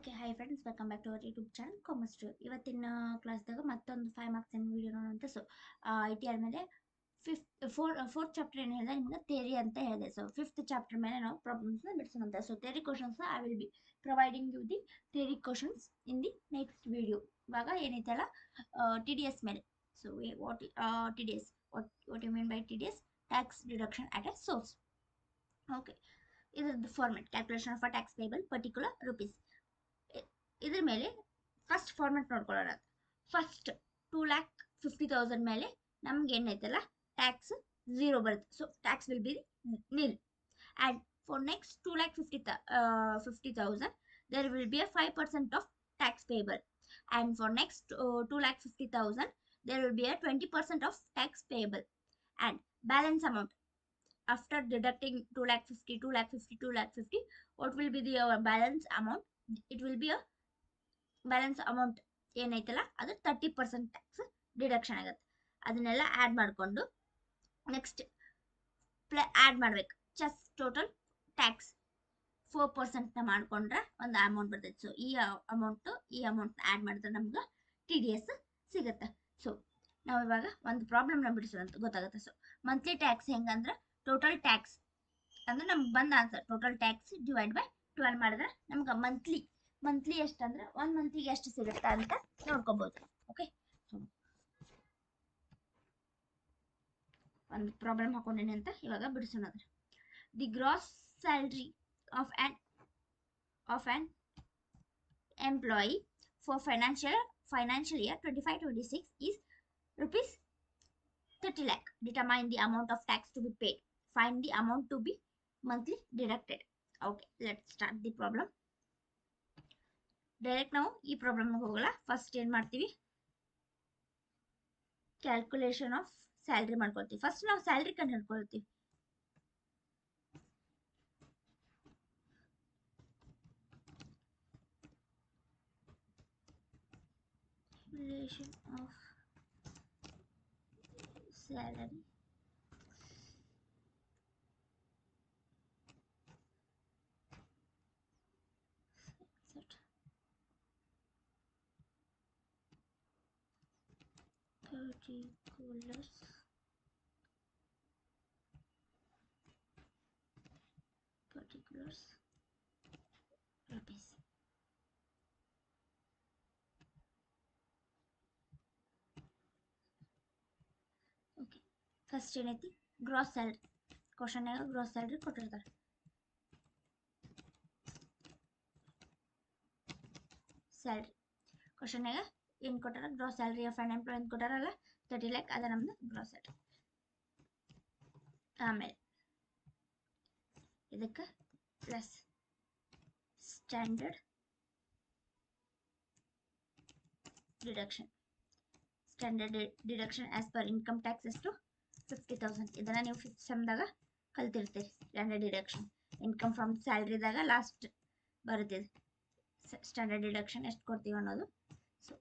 Okay hi friends welcome back to our YouTube channel commerce ಇವತ್ತಿನ ಕ್ಲಾಸ್ದಾಗ ಮತ್ತೊಂದು 5 marks video ನೋಡುವಂತ ಸೊ ಐ ಟಿ ಆರ್ ಮೇಲೆ fourth chapter ಏನು ಹೇಳಿದೆ ನಿಮ್ಗೆ ಥಿಯರಿ ಅಂತ ಹೇಳಿದೆ ಸೊ ಫಿಫ್ತ್ ಚಾಪ್ಟರ್ ಮೇಲೆ ನಾವು ಪ್ರಾಬ್ಲಮ್ಸ್ನ ಬಿಡಿಸೋಣಂತ so theory questions I will be providing you the theory questions in the next video ಇವಾಗ ಏನೈತಲ್ಲ ಟಿ ಡಿ ಎಸ್ ಮೇಲೆ so what T D S what you mean by T D S tax deduction at a source okay ಇದ್ರದ್ದು format calculation of a tax payable particular rupees ಇದ್ರ ಮೇಲೆ first format ನೋಡ್ಕೊಳ್ಳೋಣ first 2,50,000 ಮೇಲೆ ನಮ್ಗೆ ಏನೈತಲ್ಲ tax 0 ಬರುತ್ತೆ so tax will be nil and for next 2,50,000 there will be a 5% of tax payable and for next 2,50,000 there will be a 20% of tax payable and balance amount after deducting 2,50,000 what will be the balance amount it will be a balance amount ಏನೈತಲ್ಲ ಅದು 30% tax deduction ಆಗುತ್ತೆ ಅದನ್ನೆಲ್ಲ add ಮಾಡಿಕೊಂಡು next add ಮಾಡ್ಬೇಕು just total tax 4% ಮಾಡಿಕೊಂಡ್ರೆ ಒಂದು amount ಬರ್ತೈತೆ so ಈ ಅಮೌಂಟ್ ಆ್ಯಡ್ ಮಾಡಿದ್ರೆ ನಮ್ಗೆ ಟಿ ಡಿ ಎಸ್ ಸಿಗುತ್ತೆ ಸೊ ನಾವು ಇವಾಗ ಒಂದು ಪ್ರಾಬ್ಲಮ್ನ ಬಿಡಿಸೋದಂತ ಗೊತ್ತಾಗುತ್ತೆ ಸೊ ಮಂತ್ಲಿ ಟ್ಯಾಕ್ಸ್ ಹೆಂಗಂದ್ರೆ ಟೋಟಲ್ ಟ್ಯಾಕ್ಸ್ ಅಂದ್ರೆ ನಮ್ಗೆ ಬಂದ answer total tax divide by 12 ಮಾಡಿದ್ರೆ ನಮ್ಗೆ ಮಂತ್ಲಿ ಎಷ್ಟಂದ್ರೆ ಒಂದು ಮಂತ್ಲಿಗೆ ಎಷ್ಟು ಸಿಗುತ್ತೆ ಅಂತ ನೋಡ್ಕೋಬಹುದು ಓಕೆ ಒಂದು ಪ್ರಾಬ್ಲಮ್ ಹಾಕೊಂಡೇನೆ ಅಂತ ಇವಾಗ ಬಿಡಿಸೋಣ the gross salary of an employee for financial year 25-26 is rupees 30 lakh. Determine the amount of tax to be paid. Find the amount to be monthly deducted. Okay, let's start the problem. Direct ನಾವು ಈ problem ಹೋಗಲ್ಲ first ಏನು ಮಾಡ್ತೀವಿ calculation of salary ಮಾಡ್ಕೊಳ್ತೀವಿ first ನಾವು salary ಕಂಡು ಹಿಡ್ಕೊಳ್ತೀವಿ calculation of salary particulars rupees okay first ಏನೈತಿ ಗ್ರಾಸ್ ಸ್ಯಾಲರಿ ಕ್ವಶನ್ ನಾಗ ಗ್ರಾಸ್ ಸ್ಯಾಲರಿ ಕೊಟ್ಟಿರ್ತಾರೆ ಸ್ಯಾಲರಿ ಕ್ವಶನ್ ನಾಗ ಏನು ಕೊಟ್ಟಾರ gross salary of an employee ಅಂತ ಕೊಟ್ಟಾರಲ್ಲ 30 lakh ಅದ ನಮ್ದು ಗ್ರಾಸ್ ಸ್ಯಾಲರಿ ಆಮೇಲೆ ಇದಕ್ಕೆ plus standard deduction as per income tax ಎಷ್ಟು 50,000 ಇದನ್ನ ನೀವು ಫಿಫ್ತ್ ಸೆಮ್ದಾಗ ಕಲ್ತಿರ್ತೀರಿ ಸ್ಟ್ಯಾಂಡರ್ಡ್ ಡಿಡಕ್ಷನ್ ಇನ್ಕಮ್ ಫ್ರಮ್ ಸ್ಯಾಲ್ರಿದಾಗ ಲಾಸ್ಟ್ ಬರುತ್ತೆ ಸ್ಟ್ಯಾಂಡರ್ಡ್ ಡಿಡಕ್ಷನ್ ಎಷ್ಟು ಕೊಡ್ತೀವಿ ಅನ್ನೋದು so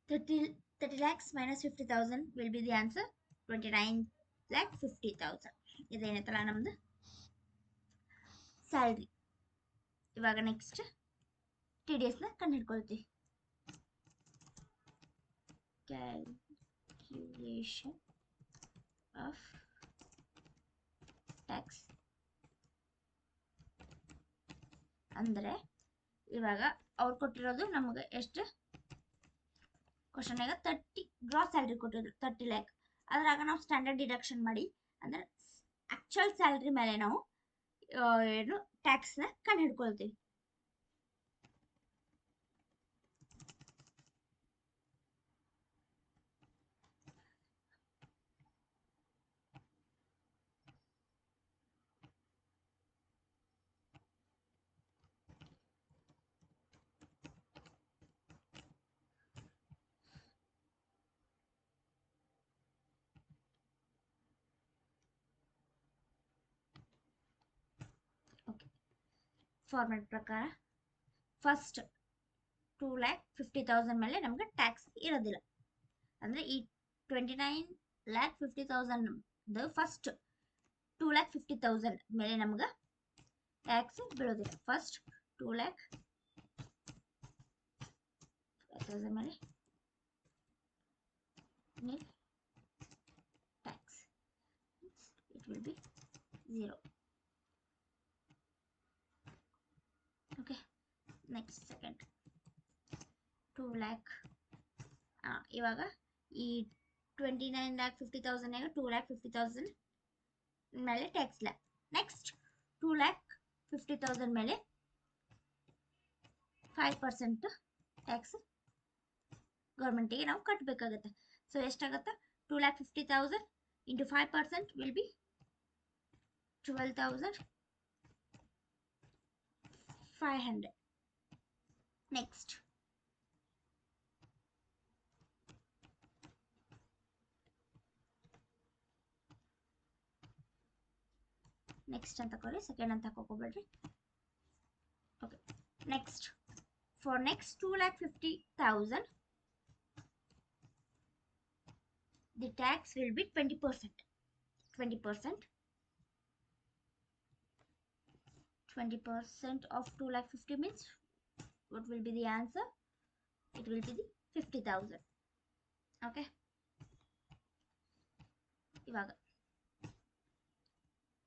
30 lakhs minus 50,000 will be the answer 29,50,000 ಇದೇನೈತಲ್ಲ ನಮ್ದು ಸ್ಯಾಲ್ರಿ ಇವಾಗ ನೆಕ್ಸ್ಟ್ ಟಿ ಡಿ ಎಸ್ನ ಕಂಡು ಹಿಡ್ಕೊಳ್ತೀವಿ ಕ್ಯಾಲ್ಕುಲೇಷನ್ ಆಫ್ ಟ್ಯಾಕ್ಸ್ ಅಂದರೆ ಇವಾಗ ಅವ್ರು ಕೊಟ್ಟಿರೋದು ನಮಗೆ ಎಷ್ಟು ಕ್ವಶನ್ಯಾಗ 30 ಗ್ರಾಸ್ ಸ್ಯಾಲ್ರಿ ಕೊಟ್ಟಿದ್ರು 30 lakh ಅದ್ರಾಗ ನಾವು ಸ್ಟ್ಯಾಂಡರ್ಡ್ ಡಿಡಕ್ಷನ್ ಮಾಡಿ ಅಂದ್ರೆ ಆಕ್ಚುಯಲ್ ಸ್ಯಾಲ್ರಿ ಮೇಲೆ ನಾವು ಏನು ಟ್ಯಾಕ್ಸ್ನ ಕಂಡು ಹಿಡ್ಕೊಳ್ತೀವಿ ಫಾರ್ಮೆಟ್ ಪ್ರಕಾರ ಫಸ್ಟ್ 2,50,000 ಮೇಲೆ ನಮ್ಗೆ ಟ್ಯಾಕ್ಸ್ ಇರೋದಿಲ್ಲ ಅಂದ್ರೆ ಈ 29,50,000 ಫಸ್ಟ್ 2,50,000 ಮೇಲೆ ನಮ್ಗೆ ಟ್ಯಾಕ್ಸ್ ಬೀಳೋದಿಲ್ಲ ಫಸ್ಟ್ 2,50,000 50,000 ಮೇಲೆ nil tax. It will be 0. Okay, next second 2 lakh ಇವಾಗ ಈ 29,50,000 2 50,000 ಮೇಲೆ ಟ್ಯಾಕ್ಸ್ ಇಲ್ಲ. ನೆಕ್ಸ್ಟ್ 2,50,000 ಮೇಲೆ 5% ಟ್ಯಾಕ್ಸ್ ಗೌರ್ಮೆಂಟಿಗೆ ನಾವು ಕಟ್ಟಬೇಕಾಗುತ್ತೆ. ಸೊ ಎಷ್ಟಾಗುತ್ತೆ? 2,50,000 into 5% will be 12,500. Next ಅಂತ ಕೊಡಿ, ಸೆಕೆಂಡ್ ಅಂತ ಹಾಕೋಬೇಡ್ರಿ. Okay, next for next 2,50,000 the tax will be 20%. 20% of 2,50,000 means what will be the answer? It will be the 50,000. Okay, ಇವಾಗ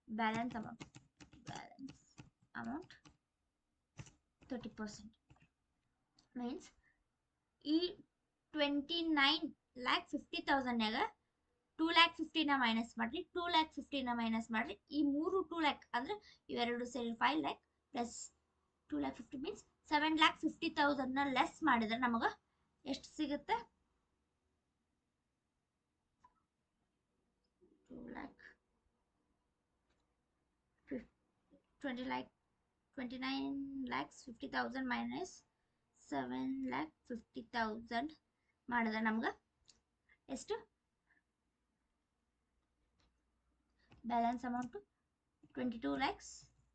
balance amount 30% means ಈ 29,50,000 ನಾಗ 2,50,000 ಮೈನಸ್ ಮಾಡ್ರಿ, 2,50,000 ಮೈನಸ್ ಮಾಡ್ರಿ. ಈ 2 lakh ಅಂದ್ರೆ ಇವೆರಡು ಸೇರಿ 5 lakh ಪ್ಲಸ್ 2,50,000 ಮೀನ್ಸ್ 7,50,000 ಲೆಸ್ ಮಾಡಿದ್ರೆ ನಮಗೆ ಎಷ್ಟು ಸಿಗುತ್ತೆ? 29,50,000 ಮೈನಸ್ 7,50,000 ಮಾಡಿದ್ರೆ ನಮ್ಗೆ ಎಷ್ಟು ಬ್ಯಾಲೆನ್ಸ್ ಅಮೌಂಟು 22 lakhs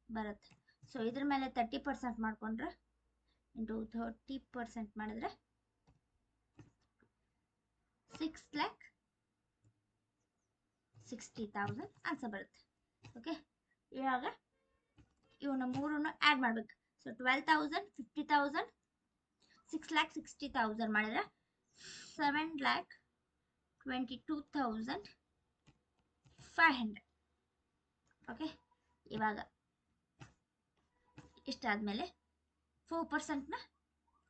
ಬರುತ್ತೆ. ಸೊ ಇದ್ರ ಮೇಲೆ 30% ಮಾಡ್ಕೊಂಡ್ರೆ ಇಂಟು 30% ಮಾಡಿದ್ರೆ 6,60,000 ಆನ್ಸರ್ ಬರುತ್ತೆ. ಓಕೆ, ಇವಾಗ ಇವನ್ನ ಮೂರನ್ನು ಆ್ಯಡ್ ಮಾಡ್ಬೇಕು. ಸೊ 12,000, 50,000, 6,60,000 ಮಾಡಿದ್ರೆ 7,22,500. ಓಕೆ, ಇವಾಗ ಇಷ್ಟಾದ್ಮೇಲೆ 4%ನ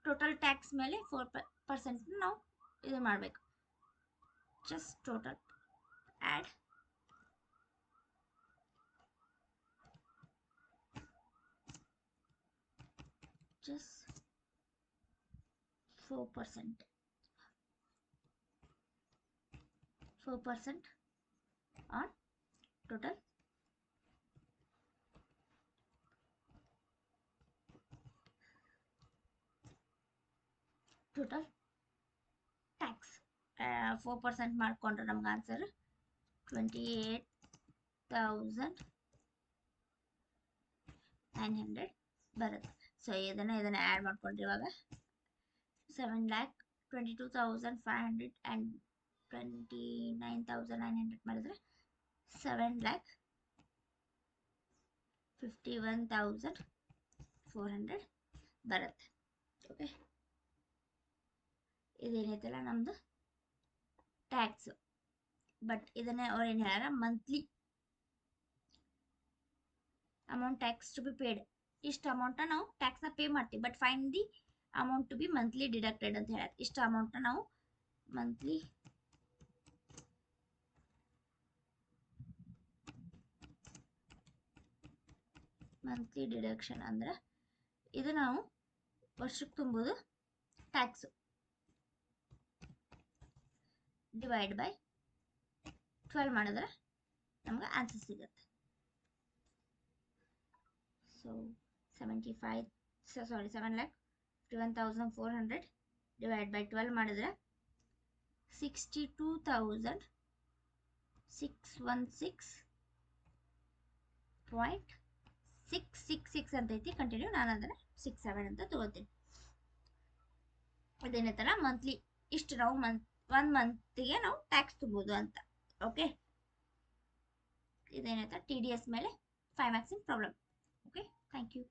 ಟೋಟಲ್ ಟ್ಯಾಕ್ಸ್ ಮೇಲೆ 4% ನಾವು ಇದು ಮಾಡಬೇಕು. Just total add just 4% on total tax. 4% ಮಾಡ್ಕೊಂಡ್ರೆ ನಮ್ಗೆ ಆನ್ಸರ್ 28,900 ಬರುತ್ತೆ. ಸೊ ಇದನ್ನ ಆ್ಯಡ್ ಮಾಡ್ಕೊಂಡ್ರೆ ಇವಾಗ 7,22,500 and 29,900 ಮಾಡಿದ್ರೆ 7,51,400 ಬರುತ್ತೆ. ಓಕೆ, ಇದೇನೈತಲ್ಲ ನಮ್ದು ಟ್ಯಾಕ್ಸ್. ಬಟ್ ಇದನ್ನೇ ಅವ್ರು ಏನು ಹೇಳ್ಯಾರ, monthly amount tax to be paid. ಇಷ್ಟು ಅಮೌಂಟ್ನ ನಾವು ಟ್ಯಾಕ್ಸ್ನ ಪೇ ಮಾಡ್ತೀವಿ, but fine the amount to be monthly deducted ಅಂತ ಹೇಳ್ಯಾರ. ಇಷ್ಟು ಅಮೌಂಟ್ನ ನಾವು ಮಂತ್ಲಿ ಡಿಡಕ್ಷನ್ ಅಂದ್ರೆ ಇದು ನಾವು ವರ್ಷಕ್ಕೆ ತುಂಬೋದು ಟ್ಯಾಕ್ಸು. ಡಿವೈಡ್ ಬೈ 12 ಮಾಡಿದ್ರೆ ನಮ್ಗೆ ಆನ್ಸರ್ ಸಿಗುತ್ತೆ. ಸೊ 7,51,400 ಡಿವೈಡ್ ಬೈ 12 ಮಾಡಿದ್ರೆ 62,616.666 ಅಂತ ಐತಿ. ಕಂಟಿನ್ಯೂ ನಾನು ಅದನ್ನ 67 ಅಂತ ತಗೋತೀನಿ. ಇದೇನೈತಲ್ಲ ಮಂತ್ಲಿ ಇಷ್ಟು ನಾವು ಒನ್ ಮಂತ್ಗೆ ನಾವು ಟ್ಯಾಕ್ಸ್ ತುಂಬೋದು ಅಂತ. ಓಕೆ, ಇದೇನೈತ TDS ಮೇಲೆ 5 ಮಾರ್ಕ್ಸಿನ ಪ್ರಾಬ್ಲಮ್. Okay, thank you.